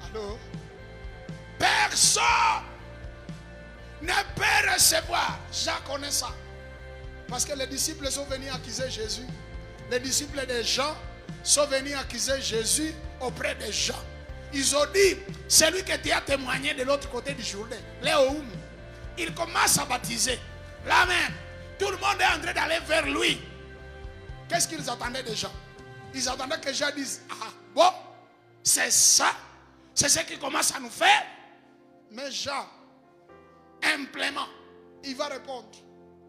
A: allô? Personne ne peut recevoir. Jean connaît ça. Parce que les disciples sont venus accuser Jésus. Les disciples de Jean sont venus accuser Jésus auprès de Jean. Ils ont dit, celui que tu as témoigné de l'autre côté du Jourdain, Léoum, il commence à baptiser. Là même, tout le monde est en train d'aller vers lui. Qu'est-ce qu'ils attendaient de Jean? Ils attendaient que Jean dise, ah bon, c'est ça, c'est ce qu'il commence à nous faire. Mais Jean, humblement, il va répondre,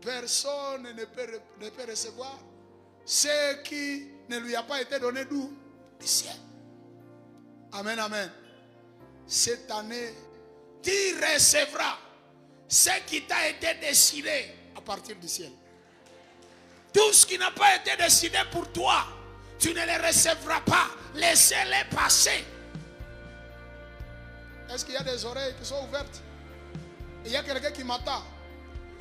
A: personne ne peut recevoir ce qui ne lui a pas été donné d'où? Du ciel. Amen, amen. Cette année, tu recevras ce qui t'a été décidé à partir du ciel. Tout ce qui n'a pas été décidé pour toi, tu ne le recevras pas. Laissez-les passer. Est-ce qu'il y a des oreilles qui sont ouvertes? Il y a quelqu'un qui m'attend.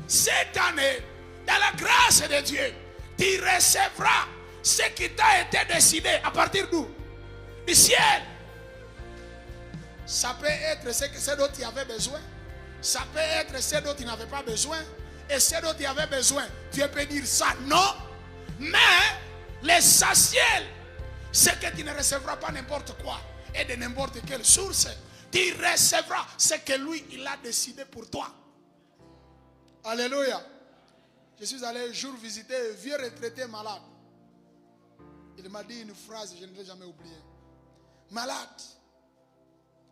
A: cette année, dans la grâce de Dieu, tu recevras ce qui t'a été décidé à partir d'où? Du ciel. Ça peut être ce dont tu avais besoin. Ça peut être ce dont tu n'avais pas besoin. Et ce dont tu avais besoin, Dieu peut dire ça, non. Mais l'essentiel, c'est que tu ne recevras pas n'importe quoi et de n'importe quelle source. Tu recevras ce que lui, il a décidé pour toi. Alléluia. Je suis allé un jour visiter un vieux retraité malade. Il m'a dit une phrase, je ne l'ai jamais oubliée. Malade,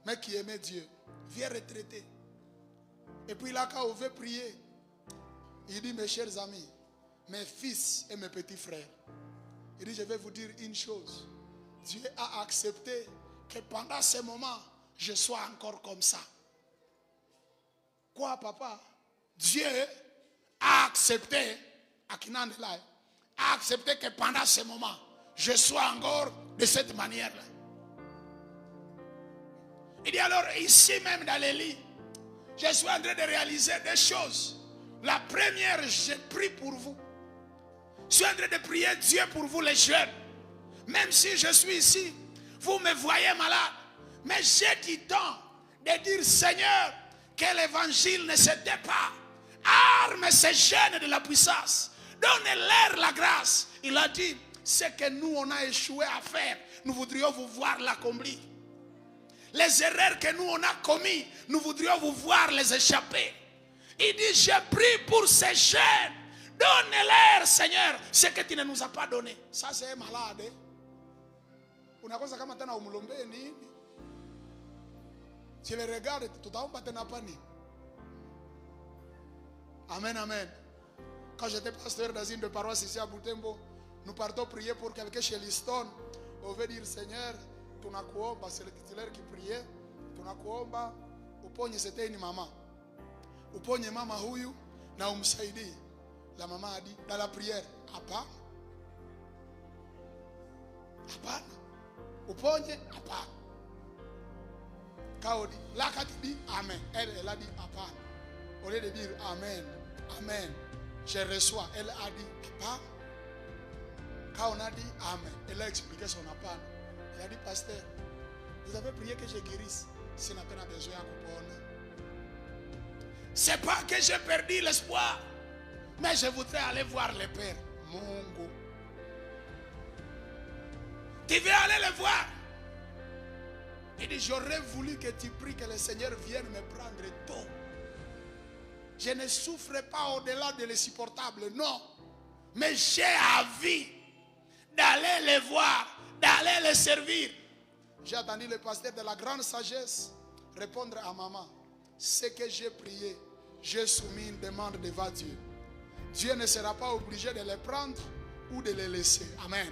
A: mais qui aimait Dieu. Vieux retraité. Et puis là, quand on veut prier, il dit, mes chers amis, mes fils et mes petits frères, il dit, je vais vous dire une chose. Dieu a accepté que pendant ce moment, je sois encore comme ça. Quoi, papa? Dieu a accepté, a accepté que pendant ce moment, je sois encore de cette manière-là. Il dit alors, ici même dans les lits, je suis en train de réaliser des choses. La première, je prie pour vous. Je suis en train de prier Dieu pour vous les jeunes. Même si je suis ici, vous me voyez malade. Mais j'ai du temps de dire, Seigneur, que l'évangile ne se tait pas. Arme ces jeunes de la puissance. Donne-leur la grâce. Il a dit, ce que nous on a échoué à faire, nous voudrions vous voir l'accomplir. Les erreurs que nous on a commis, nous voudrions vous voir les échapper. Il dit, je prie pour ces jeunes. Donne-leur, Seigneur, ce que tu ne nous as pas donné. Ça c'est malade. Unakosa kama tena umlombe nini? Tu les regardes, tutaomba tena pani. Amen, amen. Quand j'étais pasteur dans une de paroisse ici à Butembo, nous partons prier pour quelqu'un chez Liston. On veut dire, Seigneur, tunakuomba, c'est le titulaire qui priait. Tunakuomba, uponye, c'était une maman. Uponye mama huyu na umsaidie. La maman a dit dans la prière, hapana. Hapana. Uponye, hapana. Quand on dit, là quand tu dis amen, elle a dit hapana. Au lieu de dire amen, amen, je reçois, elle a dit hapana. Quand on a dit amen, elle a expliqué son hapana. Elle a dit, pasteur, vous avez prié que je guérisse. Si n'a pas besoin de comprendre. C'est pas que j'ai perdu l'espoir, mais je voudrais aller voir le Père. Mungu. Tu veux aller le voir? Il dit, j'aurais voulu que tu pries que le Seigneur vienne me prendre tôt. Je ne souffre pas au-delà de l'insupportable, non. Mais j'ai envie d'aller les voir, d'aller les servir. J'ai entendu le pasteur de la grande sagesse répondre à maman. Ce que j'ai prié, j'ai soumis une demande devant Dieu. Dieu ne sera pas obligé de les prendre ou de les laisser. Amen.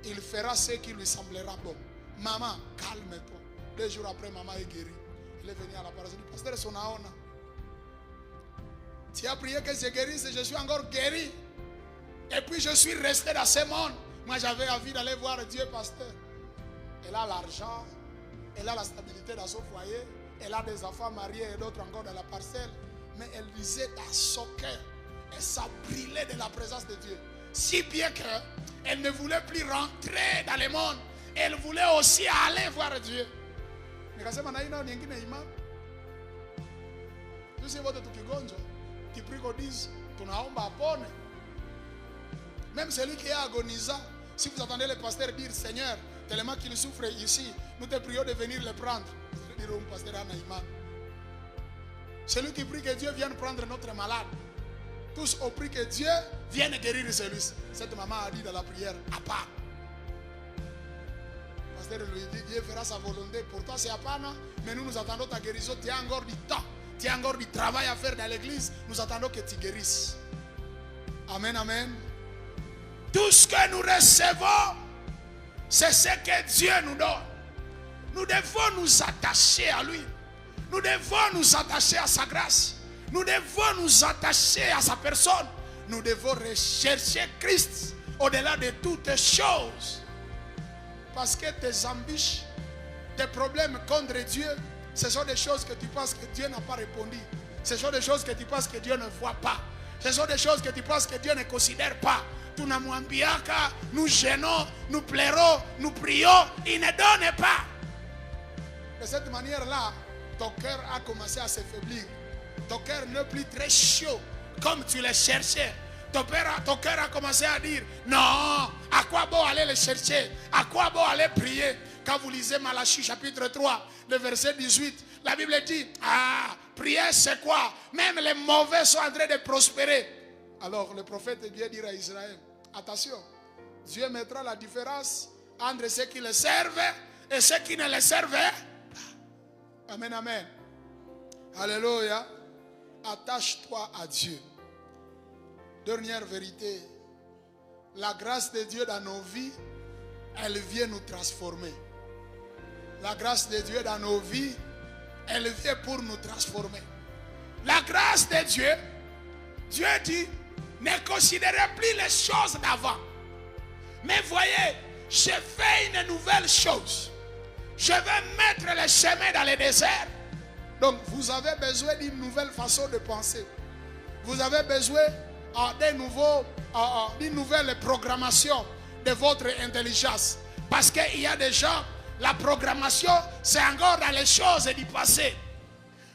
A: Il fera ce qui lui semblera bon. Maman, calme-toi. 2 jours après, maman est guérie. Elle est venue à la parole. Elle dit, pasteur, son aona. Tu as prié que je guérisse et je suis encore guéri. Et puis je suis resté dans ce monde. Moi, j'avais envie d'aller voir Dieu, pasteur. Elle a l'argent. Elle a la stabilité dans son foyer. Elle a des enfants mariés et d'autres encore dans la parcelle. Mais elle disait dans son cœur. Et ça brillait de la présence de Dieu. Si bien qu'elle ne voulait plus rentrer dans le monde. Elle voulait aussi aller voir Dieu. Tu pries qu'on dise, même celui qui est agonisant, si vous entendez le pasteur dire, Seigneur, tellement qu'il souffre ici, nous te prions de venir le prendre. Vous direz au pasteur Anaïman. Celui qui prie que Dieu vienne prendre notre malade. Tous ont prié que Dieu vienne guérir celui-ci. Cette maman a dit dans la prière, à part. Le pasteur lui dit, Dieu fera sa volonté. Pour toi c'est à part, mais nous attendons ta guérison. Tu as encore du temps. Tu as encore du travail à faire dans l'église. Nous attendons que tu guérisses. Amen, amen. Tout ce que nous recevons, c'est ce que Dieu nous donne. Nous devons nous attacher à lui. Nous devons nous attacher à sa grâce. Nous devons nous attacher à sa personne. Nous devons rechercher Christ au-delà de toutes choses. Parce que tes ambitions, tes problèmes contre Dieu, ce sont des choses que tu penses que Dieu n'a pas répondu. Ce sont des choses que tu penses que Dieu ne voit pas. Ce sont des choses que tu penses que Dieu ne considère pas. Tunamwambiaka, nous gênons, nous pleurons, nous prions, il ne donne pas. De cette manière-là, ton cœur a commencé à s'affaiblir. Ton cœur n'est plus très chaud comme tu le cherchais. Ton cœur a commencé à dire, non, à quoi bon aller le chercher? À quoi bon aller prier? Quand vous lisez Malachie chapitre 3, le verset 18, la Bible dit, prier c'est quoi? Même les mauvais sont en train de prospérer. Alors le prophète vient dire à Israël, attention, Dieu mettra la différence entre ceux qui le servent et ceux qui ne le servent pas. Amen, amen. Alléluia. Attache-toi à Dieu. Dernière vérité, la grâce de Dieu dans nos vies, elle vient nous transformer. La grâce de Dieu dans nos vies, elle vient pour nous transformer. La grâce de Dieu, Dieu dit, ne considérez plus les choses d'avant. Mais voyez, j'ai fait une nouvelle chose. Je vais mettre le chemin dans le désert. Donc vous avez besoin d'une nouvelle façon de penser. Vous avez besoin d'une nouvelle programmation de votre intelligence. Parce qu'il y a des gens, la programmation, c'est encore dans les choses du passé.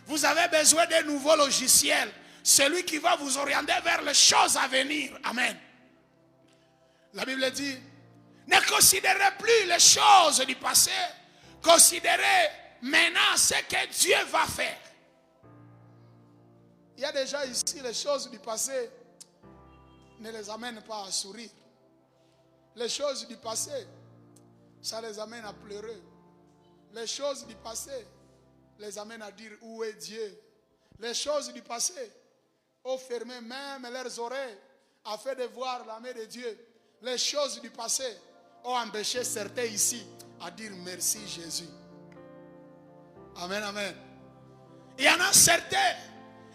A: Vous avez besoin d'un nouveau logiciel. Celui qui va vous orienter vers les choses à venir. Amen. La Bible dit, ne considérez plus les choses du passé. Considérez maintenant ce que Dieu va faire. Il y a déjà ici les choses du passé ne les amènent pas à sourire. Les choses du passé, ça les amène à pleurer. Les choses du passé les amènent à dire où est Dieu. Les choses du passé ont fermé même leurs oreilles afin de voir la main de Dieu. Les choses du passé ont empêché certains ici à dire merci Jésus. Amen, amen. Il y en a certains,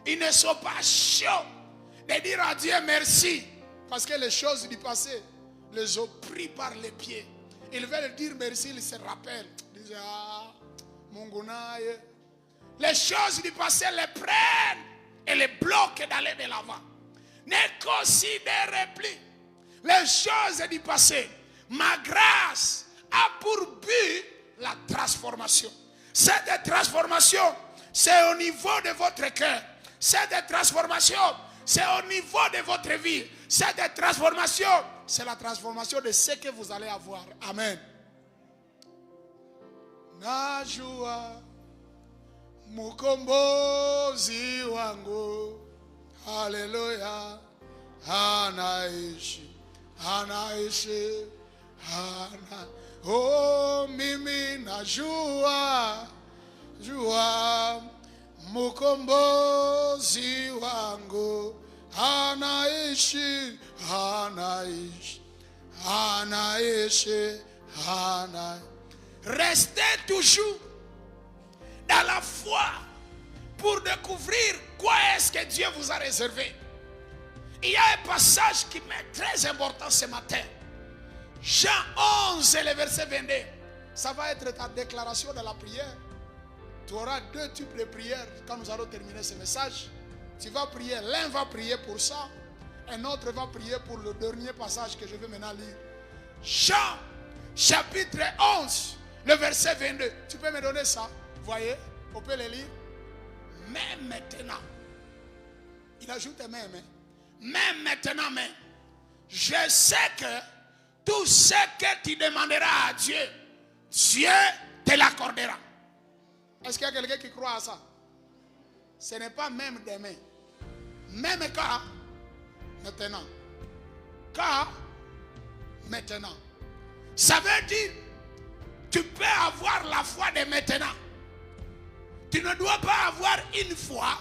A: ils ne sont pas chauds de dire à Dieu merci. Parce que les choses du passé les ont pris par les pieds. Ils veulent dire merci, ils se rappellent. Ils disent, mon gounaï. Les choses du passé les prennent et les bloquent d'aller de l'avant. Ne considérez plus les choses du passé. Ma grâce a pour but la transformation. Cette transformation, c'est au niveau de votre cœur. Cette transformation, c'est au niveau de votre vie. Cette transformation, c'est la transformation de ce que vous allez avoir. Amen. Najua mukombozi wangu, haleluya, anaishi, anaishi, oh mimi najua, jua mukombozi wangu, anaishi, anaishi, anaishi, anaishi. Restez toujours dans la foi pour découvrir quoi est-ce que Dieu vous a réservé. Il y a un passage qui m'est très important ce matin. Jean 11 et le verset 22. Ça va être ta déclaration de la prière. Tu auras deux types de prières quand nous allons terminer ce message. Tu vas prier, l'un va prier pour ça, un autre va prier pour le dernier passage que je vais maintenant lire. Jean chapitre 11, le verset 22. Tu peux me donner ça? Voyez, on peut le lire. Mais maintenant, il ajoute même, même maintenant, mais je sais que tout ce que tu demanderas à Dieu, Dieu te l'accordera. Est-ce qu'il y a quelqu'un qui croit à ça? Ce n'est pas même demain. Même quand, maintenant. Quand, maintenant. Ça veut dire, tu peux avoir la foi de maintenant. Tu ne dois pas avoir une foi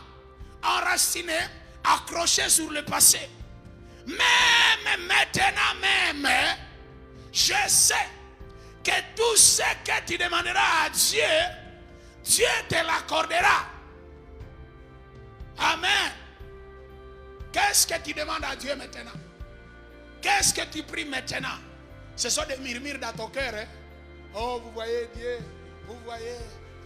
A: enracinée, accrochée sur le passé. Même maintenant, même, je sais que tout ce que tu demanderas à Dieu, Dieu te l'accordera. Amen. Qu'est-ce que tu demandes à Dieu maintenant? Qu'est-ce que tu pries maintenant? Ce sont des murmures dans ton cœur. Hein? Oh, vous voyez Dieu, vous voyez,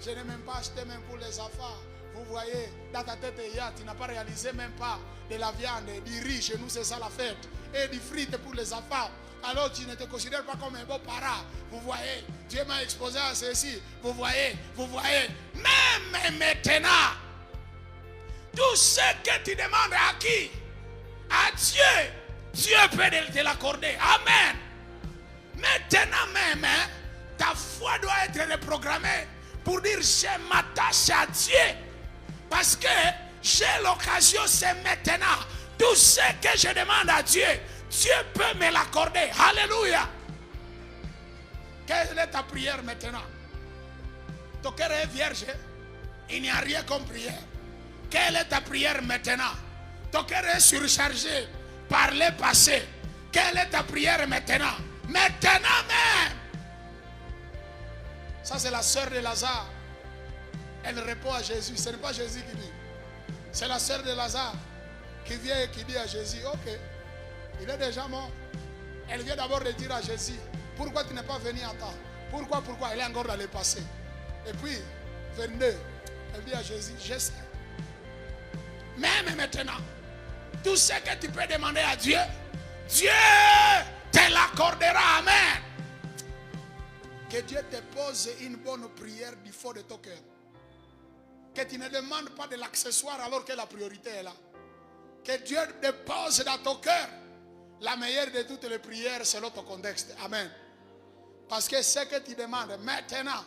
A: je n'ai même pas acheté même pour les enfants. Vous vous voyez, dans ta tête, tu n'as pas réalisé même pas de la viande, du riz. Chez nous, c'est ça la fête. Et du frites pour les enfants. Alors tu ne te considères pas comme un beau parent. Vous voyez, Dieu m'a exposé à ceci. Vous voyez. Même maintenant, tout ce que tu demandes à qui? À Dieu. Dieu peut te l'accorder. Amen. Maintenant même, ta foi doit être reprogrammée pour dire je m'attache à Dieu. Parce que j'ai l'occasion, c'est maintenant. Tout ce que je demande à Dieu, Dieu peut me l'accorder. Alléluia. Quelle est ta prière maintenant? Ton cœur est vierge. Il n'y a rien comme prière. Quelle est ta prière maintenant? Ton cœur est surchargé par le passé. Quelle est ta prière maintenant? Maintenant même. Ça c'est la sœur de Lazare. Elle répond à Jésus. Ce n'est pas Jésus qui dit. C'est la sœur de Lazare qui vient et qui dit à Jésus, ok, il est déjà mort. Elle vient d'abord de dire à Jésus, pourquoi tu n'es pas venu à temps? Pourquoi? Elle est encore dans le passé. Et puis, 22, elle dit à Jésus, je sais. Même maintenant, tout ce que tu peux demander à Dieu, Dieu te l'accordera. Amen. Que Dieu te pose une bonne prière du fond de ton cœur. Que tu ne demandes pas de l'accessoire alors que la priorité est là. Que Dieu te pose dans ton cœur la meilleure de toutes les prières selon ton contexte. Amen. Parce que ce que tu demandes maintenant,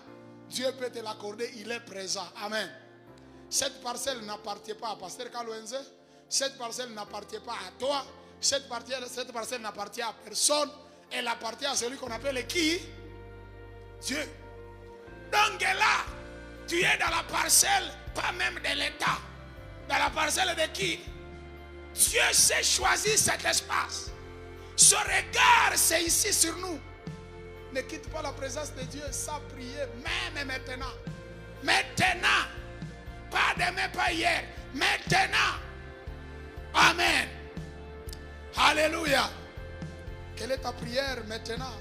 A: Dieu peut te l'accorder, il est présent. Amen. Cette parcelle n'appartient pas à Pasteur Kalouenze. Cette parcelle n'appartient pas à toi. Cette parcelle n'appartient à personne. Elle appartient à celui qu'on appelle qui? Dieu. Donc là, tu es dans la parcelle, pas même de l'État. Dans la parcelle de qui? Dieu s'est choisi cet espace. Son regard, c'est ici sur nous. Ne quitte pas la présence de Dieu sans prier, même maintenant. Maintenant. Pas demain, pas hier. Maintenant. Amen. Alléluia. Quelle est ta prière maintenant?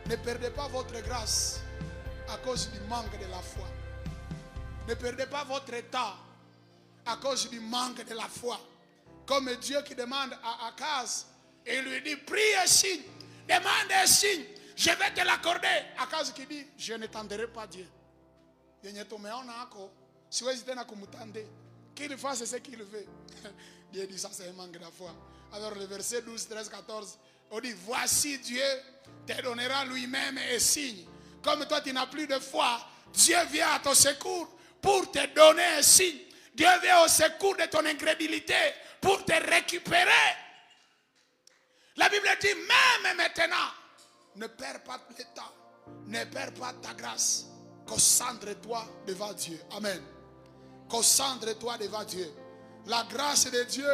A: Ne perdez pas votre grâce à cause du manque de la foi. Ne perdez pas votre temps à cause du manque de la foi. Comme Dieu qui demande à Akaz, et lui dit, prie un signe, demande un signe, je vais te l'accorder. Akaz qui dit, je ne t'enverrai pas Dieu. Qu'il fasse ce qu'il veut. Dieu dit, ça c'est un manque de la foi. Alors le verset 12, 13, 14, on dit, voici Dieu te donnera lui-même un signe. Comme toi tu n'as plus de foi, Dieu vient à ton secours pour te donner un signe. Dieu vient au secours de ton incrédulité pour te récupérer. La Bible dit, même maintenant, ne perds pas le temps, ne perds pas ta grâce. Concentre-toi devant Dieu. Amen. Concentre-toi devant Dieu. La grâce de Dieu,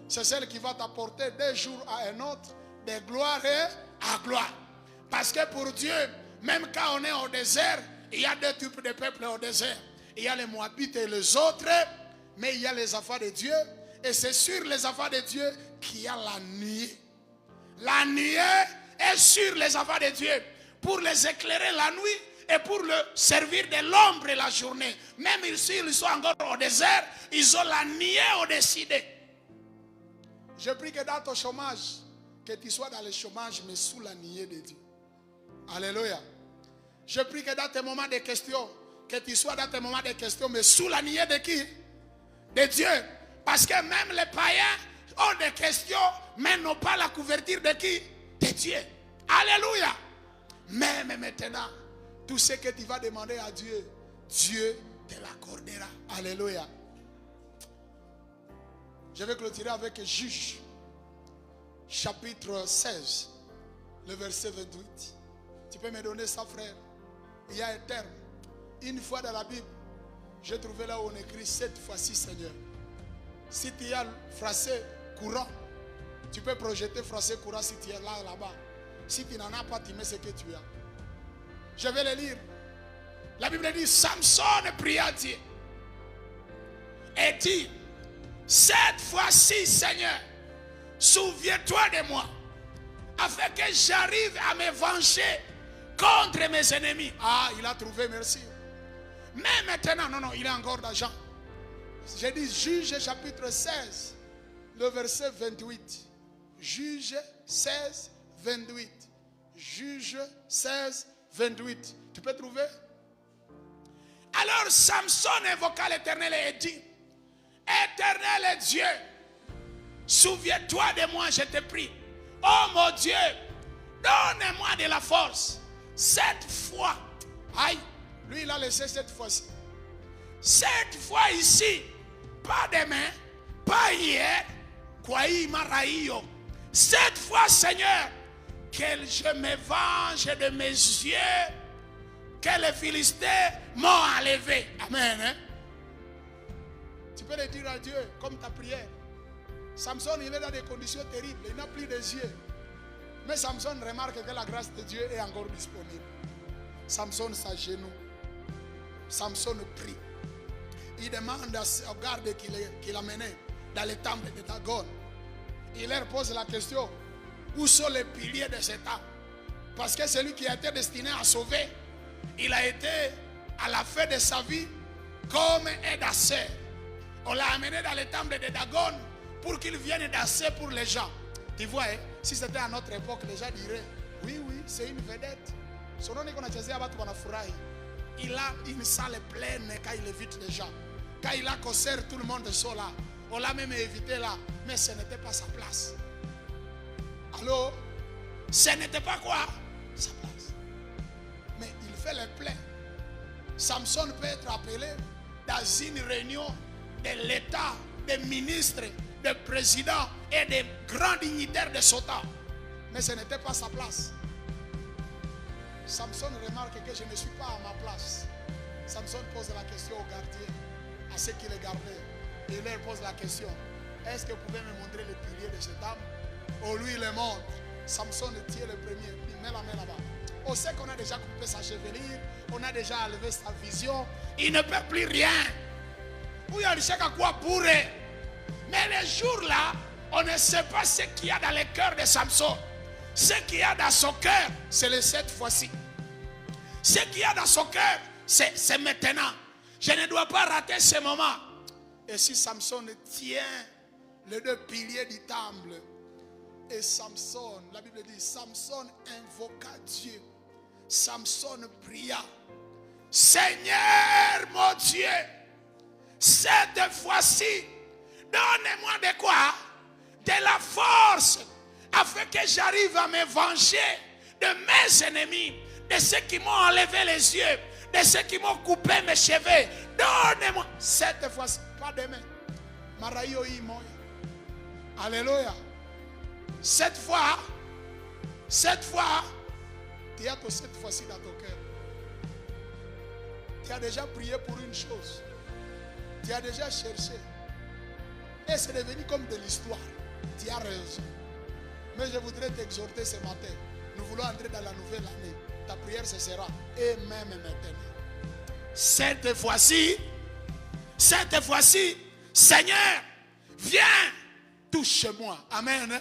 A: c'est celle qui va t'apporter d'un jour à un autre, de gloire à gloire. Parce que pour Dieu, même quand on est au désert, il y a deux types de peuples au désert. Il y a les Moabites et les autres, mais il y a les enfants de Dieu. Et c'est sur les enfants de Dieu qu'il y a la nuée. La nuée est sur les enfants de Dieu pour les éclairer la nuit et pour le servir de l'ombre la journée. Même s'ils sont encore au désert, ils ont la nuée au-dessus d'eux. Je prie que dans ton chômage, que tu sois dans le chômage, mais sous la nuée de Dieu. Alléluia. Je prie que dans tes moments de questions, que tu sois dans tes moments de questions, mais sous la nuée de qui? De Dieu. Parce que même les païens ont des questions, mais n'ont pas la couverture de qui? De Dieu. Alléluia. Même maintenant, tout ce que tu vas demander à Dieu, Dieu te l'accordera. Alléluia. Je vais clôturer avec Juge, chapitre 16, le verset 28. Tu peux me donner ça, frère? Il y a un terme. Une fois dans la Bible, j'ai trouvé là où on écrit 7 fois 6 Seigneur. Si tu as le français courant, tu peux projeter français courant si tu es là-bas. Si tu n'en as pas, tu mets ce que tu as. Je vais le lire. La Bible dit, Samson pria Dieu et dit, 7 fois-ci, Seigneur, souviens-toi de moi, afin que j'arrive à me venger contre mes ennemis. Ah, il a trouvé, merci. Mais maintenant, non, il est encore d'argent. J'ai dit Juge chapitre 16, le verset 28. Juge 16, 28. Juge 16, 28. Tu peux trouver? Alors Samson invoqua l'Éternel et dit: Éternel Dieu, souviens-toi de moi, je te prie. Oh mon Dieu, donne-moi de la force. Cette fois, aïe, lui il a laissé cette fois-ci. Cette fois ici, pas demain, pas hier, quoi maraïo. Cette fois, Seigneur, que je me venge de mes yeux, que les Philistins m'ont enlevé. Amen. Hein? Tu peux le dire à Dieu comme ta prière. Samson, il est dans des conditions terribles. Il n'a plus de yeux. Mais Samson remarque que la grâce de Dieu est encore disponible. Samson s'agenouille. Samson prie. Il demande au garde qu'il a mené dans le temple de Dagon. Il leur pose la question: où sont les piliers de cet temple? Parce que celui qui a été destiné à sauver, il a été à la fin de sa vie comme un danseur. On l'a amené dans le temple de Dagon pour qu'il vienne danser pour les gens. Tu vois, hein, si c'était à notre époque, les gens diraient: oui, c'est une vedette. Il a une salle pleine quand il évite les gens. Quand il a concert, tout le monde sont là. On l'a même évité là, mais ce n'était pas sa place. Alors, ce n'était pas quoi? Sa place. Mais il fait le plein. Samson peut être appelé dans une réunion de l'État, des ministres, des présidents et des grands dignitaires de son temps. Mais ce n'était pas sa place. Samson remarque que je ne suis pas à ma place. Samson pose la question au gardien, à ceux qui le gardaient. Et il leur pose la question: est-ce que vous pouvez me montrer les piliers de cette dame? On lui le montre. Samson tient le premier. Il met la main là-bas. On sait qu'on a déjà coupé sa chevelure. On a déjà enlevé sa vision. Il ne peut plus rien. Où il y a quoi pour eux. Mais les jours-là, on ne sait pas ce qu'il y a dans le cœur de Samson. Ce qu'il y a dans son cœur, c'est le cette fois-ci. Ce qu'il y a dans son cœur, c'est maintenant. Je ne dois pas rater ce moment. Et si Samson tient les deux piliers du temple, et Samson, la Bible dit, Samson invoqua Dieu. Samson pria: Seigneur mon Dieu, cette fois-ci, donne-moi de quoi? De la force, afin que j'arrive à me venger de mes ennemis, de ceux qui m'ont enlevé les yeux, de ceux qui m'ont coupé mes cheveux. Donne-moi cette fois-ci, pas demain. Maraïo imoya. Alléluia. Cette fois, tu as tout cette fois-ci dans ton cœur. Tu as déjà prié pour une chose. Tu as déjà cherché. Et c'est devenu comme de l'histoire. Tu as raison. Mais je voudrais t'exhorter ce matin. Nous voulons entrer dans la nouvelle année. Ta prière, ce sera et même maintenant. Cette fois-ci, Seigneur, viens, touche-moi. Amen.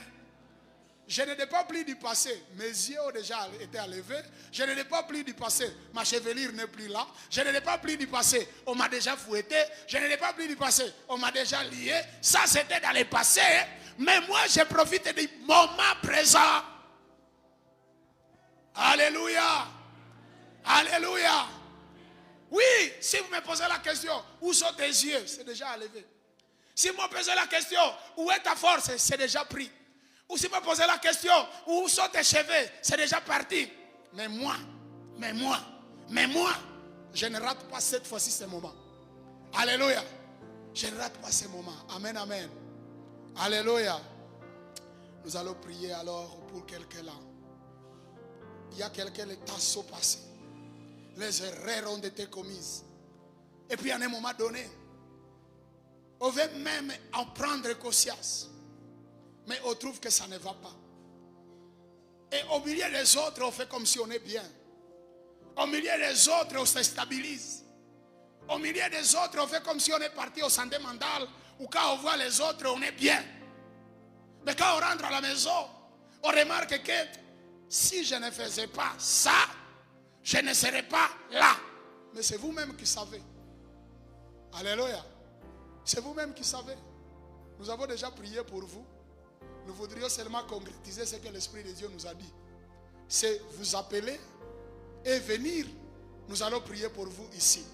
A: Je ne dépends plus du passé. Mes yeux ont déjà été enlevés. Je ne dépends plus du passé. Ma chevelure n'est plus là. Je ne dépends plus du passé. On m'a déjà fouetté. Je ne dépends plus du passé. On m'a déjà lié. Ça, c'était dans le passé. Mais moi, je profite du moment présent. Alléluia. Alléluia. Oui, si vous me posez la question, où sont tes yeux? C'est déjà enlevé. Si vous me posez la question, où est ta force? C'est déjà pris. Ou si vous me posez la question, où sont tes cheveux? C'est déjà parti. Mais moi, je ne rate pas cette fois-ci ce moment. Alléluia. Je ne rate pas ce moment. Amen, amen. Alléluia. Nous allons prier alors pour quelqu'un là. Il y a quelqu'un, les temps sont passés. Les erreurs ont été commises. Et puis à un moment donné, on veut même en prendre conscience. Mais on trouve que ça ne va pas. Et au milieu des autres, on fait comme si on est bien. Au milieu des autres, on se stabilise. Au milieu des autres, on fait comme si on est parti au santé mental. Ou quand on voit les autres, on est bien. Mais quand on rentre à la maison, on remarque que si je ne faisais pas ça, je ne serais pas là. Mais c'est vous-même qui savez. Alléluia. C'est vous-même qui savez. Nous avons déjà prié pour vous. Nous voudrions seulement concrétiser ce que l'Esprit de Dieu nous a dit. C'est vous appeler et venir. Nous allons prier pour vous ici.